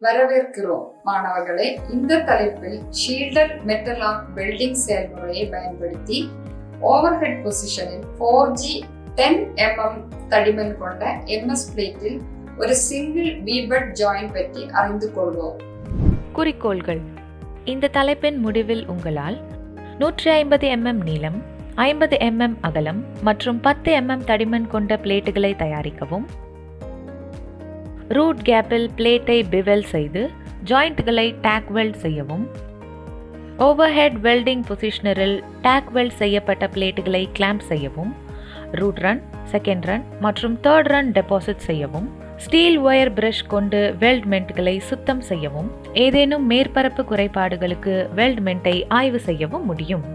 வரவேற்கிறோம் மாணவர்களே. இந்த தலைப்பில் ஷீல்டட் மெட்டல் ஆர்க் வெல்டிங் செயல்முறையை பயன்படுத்தி ஓவர்ஹெட் பொசிஷனில் 4G 10 mm தடிமன் கொண்ட MS பிளேட்டில் ஒரு சிங்கிள் V-butt ஜாயிண்ட் பற்றி அறிந்து கொள்வோம். குறிக்கோள்கள்: இந்த தலைப்பின் முடிவில் உங்களால் 150 mm நீளம், 50 mm அகலம் மற்றும் 10 mm தடிமன் கொண்ட பிளேட்டுகளை தயாரிக்கவும், ரூட் கேப்பில் பிளேட்டை பிவெல் செய்து ஜாயிண்ட்களை டேக் வெல்ட் செய்யவும், ஓவர்ஹெட் வெல்டிங் பொசிஷனரில் டேக் வெல்ட் செய்யப்பட்ட பிளேட்டுகளை கிளாம்ப் செய்யவும், ரூட் ரன், செகண்ட் ரன் மற்றும் தேர்ட் ரன் டெபாசிட் செய்யவும், ஸ்டீல் ஒயர் பிரஷ் கொண்டு வெல்ட்மெண்ட்களை சுத்தம் செய்யவும், ஏதேனும் மேற்பரப்பு குறைபாடுகளுக்கு வெல்ட்மெண்ட்டை ஆய்வு செய்யவும் முடியும்.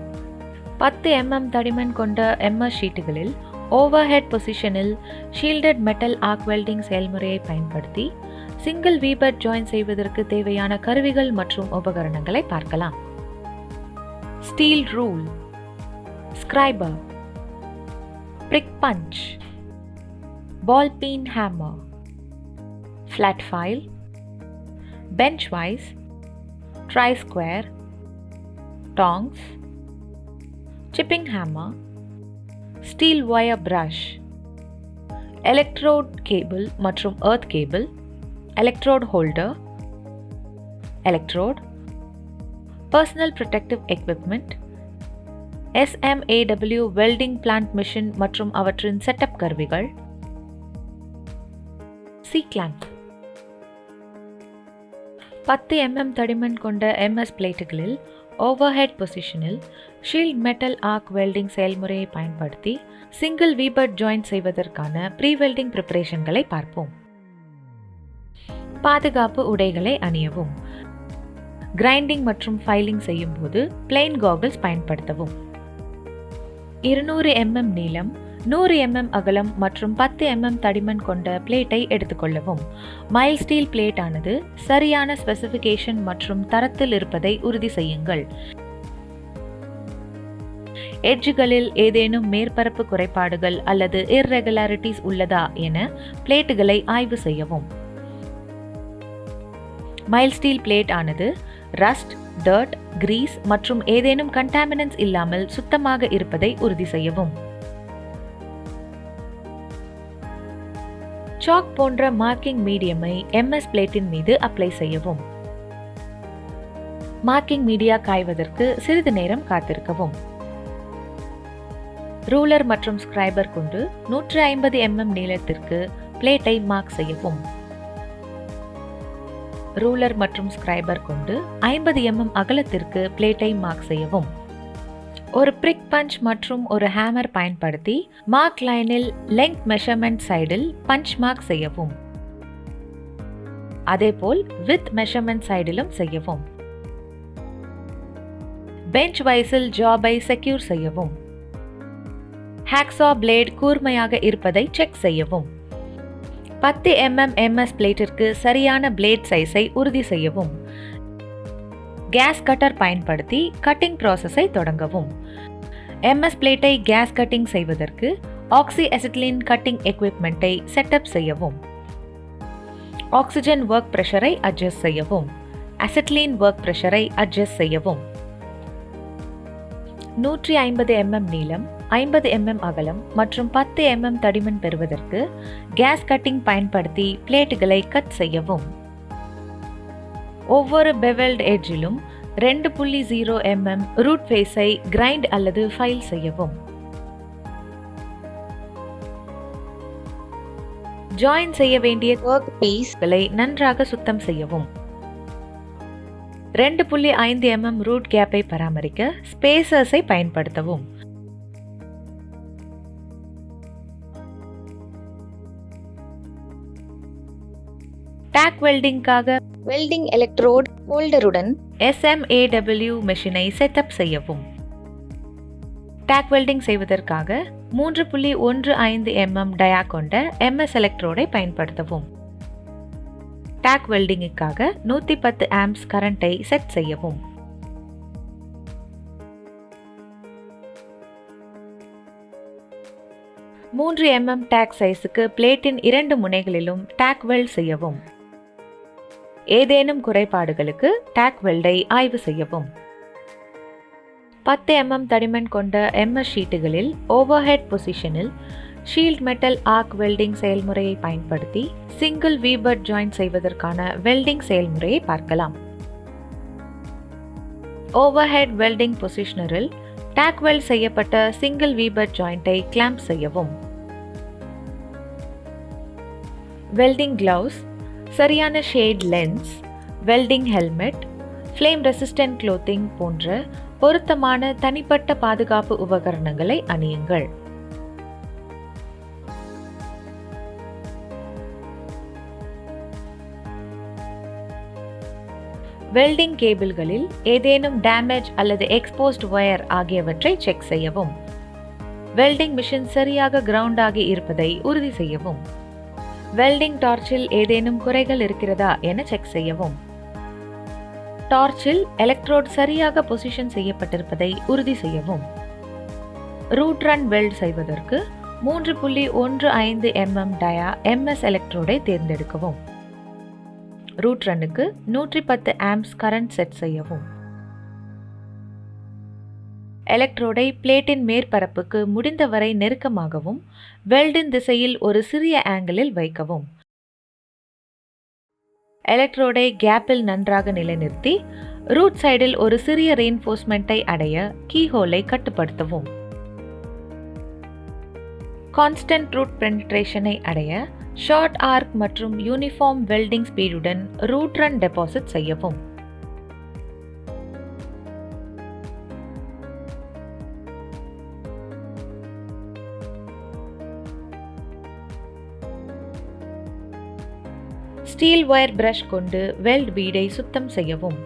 10 mm தடிமன் கொண்ட MS ஷீட்டுகளில் ஓவர்ஹெட் பொசிஷனில் ஷீல்டட் மெட்டல் ஆர்க் வெல்டிங் செயல்முறையை பயன்படுத்தி சிங்கிள் V-butt ஜாயின் செய்வதற்கு தேவையான கருவிகள் மற்றும் உபகரணங்களை பார்க்கலாம். Steel rule, scriber, prick punch, ball peen hammer, flat file, bench vice, try square, tongs, chipping hammer, steel wire brush, electrode cable மற்றும் earth cable, electrode holder, electrode, personal protective equipment, SMAW welding plant machine மற்றும் அவற்றின் setup கருவிகள், C-clamp. 10 mm தடிமன் கொண்ட MS பிளேட்டுகளில் overhead பொசிஷனில் shield metal arc welding செயல்முறையை பயன்படுத்தி single V-butt join செய்வதற்கான ப்ரீ வெல்டிங் ப்ரிப்பரேஷன்களை பார்ப்போம். பாதுகாப்பு உடைகளை அணியவும். கிரைண்டிங் மற்றும் ஃபைலிங் செய்யும் போது பிளெயின் காகல்ஸ் பயன்படுத்தவும். 200 mm நீளம், 100 mm அகலம் மற்றும் 10 mm தடிமன் கொண்ட பிளேட்டை எடுத்துக்கொள்ளவும். மைல் ஸ்டீல் பிளேட் ஆனது சரியான ஸ்பெசிஃபிகேஷன் மற்றும் தரத்தில் இருப்பதை உறுதி செய்யுங்கள். எட்ஜ்களில் ஏதேனும் மேற்பரப்பு குறைபாடுகள் அல்லது இர்ரெகுலாரிட்டிஸ் உள்ளதா என பிளேட்டுகளை ஆய்வு செய்யவும். மைல் ஸ்டீல் பிளேட் ஆனது ரஸ்ட், டர்ட், கிரீஸ் மற்றும் ஏதேனும் கண்டாமினன்ட்ஸ் இல்லாமல் சுத்தமாக இருப்பதை உறுதி செய்யவும். சாக் போன்ற மார்க்கிங் மீடியமை MS பிளேட்டின் மீது அப்ளை செய்யவும். மார்க்கிங் மீடியா காய்வதற்கு சிறிது நேரம் காத்திருக்கவும். ரூலர் மற்றும் ஸ்கிரைபர் கொண்டு 150 mm நீளத்திற்கு பிளேட்டை மார்க் செய்யவும். ரூலர் மற்றும் ஸ்கிரைபர் கொண்டு 50 mm அகலத்திற்கு பிளேட்டை மார்க் செய்யவும். ஒரு பிரிக் பஞ்ச் மற்றும் ஒரு ஹேமர் பயன்படுத்தி மார்க் லைனில் லெங்த் மெஷர்மெண்ட் சைடில் பஞ்ச் மார்க் செய்யவும். அதேபோல் வித் மெஷர்மெண்ட் சைடிலும் செய்யவும். பெஞ்ச் வைஸில் ஜாபை செக்யூர் செய்யவும். ஹேக்ஸா பிளேட் கூர்மையாக இருப்பதை செக் செய்யவும். 10 mm MS பிளேட்டிற்கு சரியான பிளேட் சைஸை உறுதி செய்யவும். கேஸ் கட்டர் பயன்படுத்தி கட்டிங் ப்ராசஸை தொடங்கவும். MS பிளேட்டை கேஸ் கட்டிங் செய்வதற்கு ஆக்சி அசிட்டிலீன் கட்டிங் எக்விப்மெண்ட்டை செட்டப் செய்யவும். ஆக்சிஜன் ஒர்க் பிரஷரை அட்ஜஸ்ட் செய்யவும். அசிட்டிலீன் ஒர்க் பிரஷரை அட்ஜஸ்ட் செய்யவும். 150 mm நீளம், 50 mm அகலம் மற்றும் 10 mm தடிமன் பெறுவதற்கு கேஸ் கட்டிங் பயன்படுத்தி பிளேட்டுகளை கட் செய்யவும். ஒவ்வொரு பெவெல்ட் எட்ஜிலும் 2.0 mm ரூட் ஃபேஸை கிரைண்ட் அல்லது ஃபைல் செய்யவும். ஜாயின் செய்ய வேண்டிய ஒர்க் பீஸ்களை நன்றாக சுத்தம் செய்யவும். 2.5 mm ரூட் கேப்பை பராமரிக்க ஸ்பேசர்ஸை பயன்படுத்தவும். டேக் வெல்டிங்காக வெல்டிங் எலக்ட்ரோட் ஹோல்டருடன் SMAW மெஷினை செட்டப் செய்யவும். டேக் வெல்டிங் செய்வதற்காக 3.15 mm டயா கொண்ட MS எலக்ட்ரோடை பயன்படுத்தவும். டேக் வெல்டிங்குக்காக 110 amps கரண்டை செட் செய்யவும். 3 mm டேக் சைஸுக்கு பிளேட்டின் 2 முனைகளிலும் டேக் வெல்ட் செய்யவும். ஏதேனும் குறைபாடுகளுக்கு டேக் வெல்டை ஆய்வு செய்யவும். 10 mm தடிமன் கொண்ட MS ஷீட்டுகளில் ஓவர்ஹெட் பொசிஷனில் ஷீல்ட் மெட்டல் ஆர்க் வெல்டிங் செயல்முறையை பயன்படுத்தி சிங்கிள் வீபட் ஜாயிண்ட் செய்வதற்கான வெல்டிங் செயல்முறையை பார்க்கலாம். ஓவர்ஹெட் வெல்டிங் பொசிஷனரில் டேக் வெல்ட் செய்யப்பட்ட சிங்கிள் வீபட் ஜாயிண்டை கிளாம்ப் செய்யவும். வெல்டிங் கிளவுஸ், சரியான shade lens, welding helmet, flame resistant clothing போன்ற பொருத்தமான தனிப்பட்ட பாதுகாப்பு உபகரணங்களை அணியுங்கள். வெல்டிங் கேபிள்களில் ஏதேனும் டேமேஜ் அல்லது எக்ஸ்போஸ்ட் வயர் ஆகியவற்றை செக் செய்யவும். வெல்டிங் மிஷின் சரியாக கிரவுண்ட் ஆகி இருப்பதை உறுதி செய்யவும். வெல்டிங் டார்ச்சில் ஏதேனும் குறைகள் இருக்கிறதா என செக் செய்யவும். டார்ச்சில் எலக்ட்ரோட் சரியாக பொசிஷன் செய்யப்பட்டிருப்பதை உறுதி செய்யவும். ரூட் ரன் வெல்ட் செய்வதற்கு 3.15 mm டயா MS எலக்ட்ரோடை தேர்ந்தெடுக்கவும். ரூட் ரன்னுக்கு 110 ஆம்ப்ஸ் கரண்ட் செட் செய்யவும். எலக்ட்ரோடை பிளேட்டின் மேற்பரப்புக்கு முடிந்தவரை நெருக்கமாகவும் வெல்டின் திசையில் ஒரு சிறிய ஆங்கிளில் வைக்கவும். எலக்ட்ரோடை கேப்பில் நன்றாக நிலைநிறுத்தி ரூட் சைடில் ஒரு சிறிய ரெயின்ஃபோர்ஸ்மெண்ட்டை அடைய கீஹோலை கட்டுப்படுத்தவும். கான்ஸ்டன்ட் ரூட் பெனிட்ரேஷனை அடைய ஷார்ட் ஆர்க் மற்றும் யூனிஃபார்ம் வெல்டிங் ஸ்பீடுடன் ரூட் ரன் டெபாசிட் செய்யவும். ஸ்டீல் ஒயர் பிரஷ் கொண்டு வெல்ட் பீடை சுத்தம் செய்யவும்.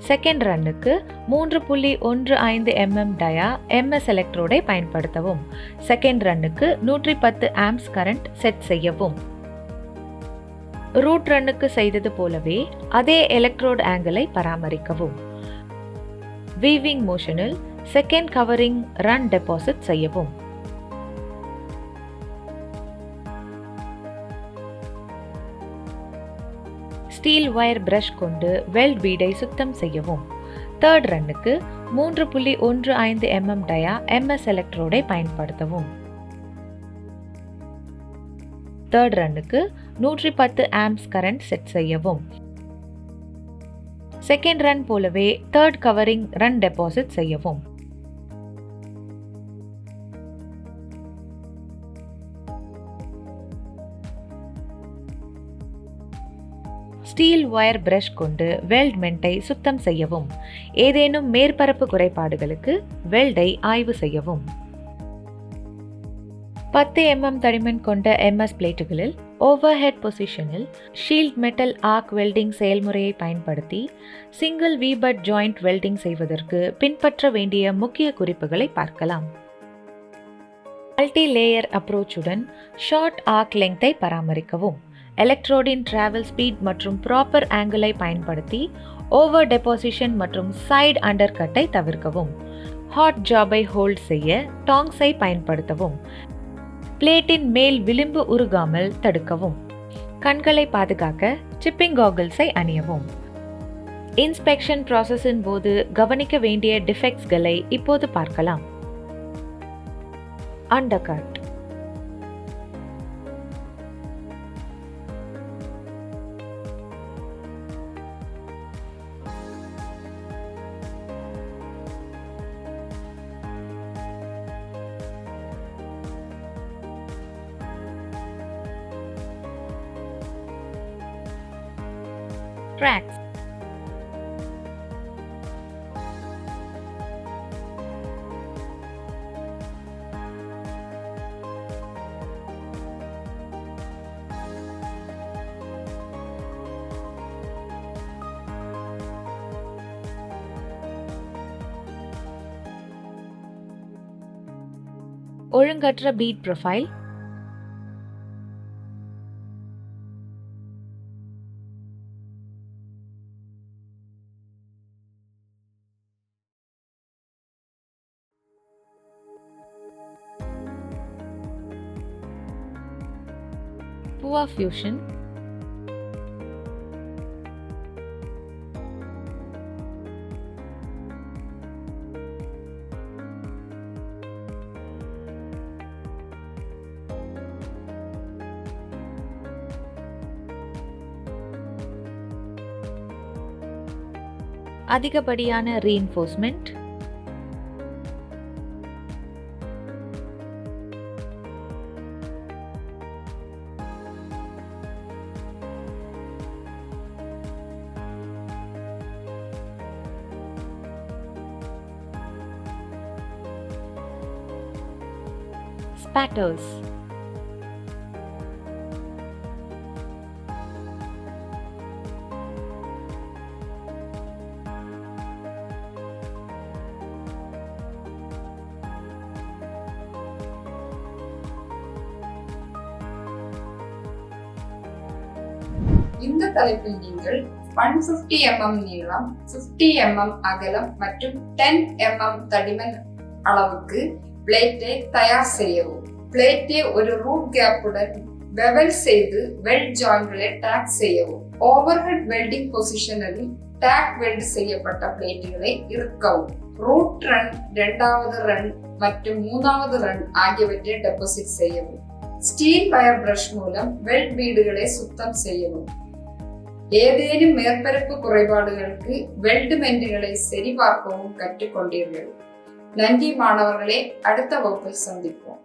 செகண்ட் ரன்னுக்கு 3.15 mm டயா MS எலக்ட்ரோடை பயன்படுத்தவும். செகண்ட் ரன்னுக்கு 110 ஆம்ப்ஸ் கரண்ட் செட் செய்யவும். ரூட் ரன்னுக்கு செய்தது போலவே அதே எலக்ட்ரோட் ஆங்கிளை பராமரிக்கவும். வீவிங் மோஷனில் செகண்ட் கவரிங் ரன் டெபாசிட் செய்யவும். ஸ்டீல் ஒயர் பிரஷ் கொண்டு வெல்ட் பீடை சுத்தம் செய்யவும். தேர்ட் ரன்னுக்கு 3.15 mm டயா MS எலக்ட்ரோடை பயன்படுத்தவும். தேர்ட் ரன்னுக்கு 110 ஆம்ப்ஸ் கரண்ட் செட் செய்யவும். செகண்ட் ரன் போலவே தேர்ட் கவரிங் ரன் டெபாசிட் செய்யவும். ஸ்டீல் ஒயர் பிரஷ் கொண்டு வெல்ட் மெண்டை சுத்தம் செய்யவும். ஏதேனும் மேற்பரப்பு குறைபாடுகளுக்கு வெல்டை ஆய்வு செய்யவும். 10 mm தடிமன் கொண்ட MS பிளேட்டுகளில் ஓவர்ஹெட் பொசிஷனில் ஷீல்ட் மெட்டல் ஆர்க் வெல்டிங் செயல்முறையை பயன்படுத்தி சிங்கிள் வீபட் ஜாயிண்ட் வெல்டிங் செய்வதற்கு பின்பற்ற வேண்டிய முக்கிய குறிப்புகளை பார்க்கலாம். மல்டி லேயர் அப்ரோச்சுடன் ஷார்ட் ஆர்க் லெங்த்தை பராமரிக்கவும். எலக்ட்ரோடின் டிராவல் ஸ்பீட் மற்றும் ப்ராப்பர் ஆங்கிளை பயன்படுத்தி ஓவர் டெபாசிஷன் மற்றும் சைடு அண்டர் கட்டை தவிர்க்கவும். ஹாட் ஜாபை ஹோல்ட் செய்ய டாங்ஸை பயன்படுத்தவும். பிளேட்டின் மேல் விளிம்பு உருகாமல் தடுக்கவும். கண்களை பாதுகாக்க சிப்பிங் காகிள்ஸை அணியவும். இன்ஸ்பெக்ஷன் ப்ராசஸின் போது கவனிக்க வேண்டிய டிஃபெக்ட்ஸ்களை இப்போது பார்க்கலாம். அண்டர்கட். Cracks. ஒழுங்கற்ற பீட் ப்ரொஃபைல், poor fusion, அதிகப்படியான ரீஇன்ஃபோர்ஸ்மெண்ட், spatters, இந்த தலைப்பில் நீங்கள் 150 mm நீளம், 50 mm அகலம் மற்றும் 10 mm தடிமன் அளவுக்கு பிளேட்டை தயார் செய்யவும். பிளேட்டை ஒரு ரூட் கேப்புடன் பெவல் செய்து வெல்ட் ஜாயின்களை டேக் செய்யவும். ஓவர்ஹெட் வெல்டிங் பொசிஷனில் டேக் வெல்ட் செய்யப்பட்ட பிளேட்டுகளை இறுக்கவும். ரூட் ரன், 2வது ரன் மற்றும் 3வது ரன் ஆகியவற்றை டெபாசிட் செய்யவும். ஸ்டீல் வயர் பிரஷ் மூலம் வெல்ட் பீடுகளை சுத்தம் செய்யவும். ஏதேனும் மேற்பரப்பு குறைபாடுகளுக்கு வெல்டுமென்ட்களை சரிபார்க்கவும் கற்றுக்கொண்டீர்கள். நன்றி மாணவர்களே, அடுத்த வகுப்பில் சந்திப்போம்.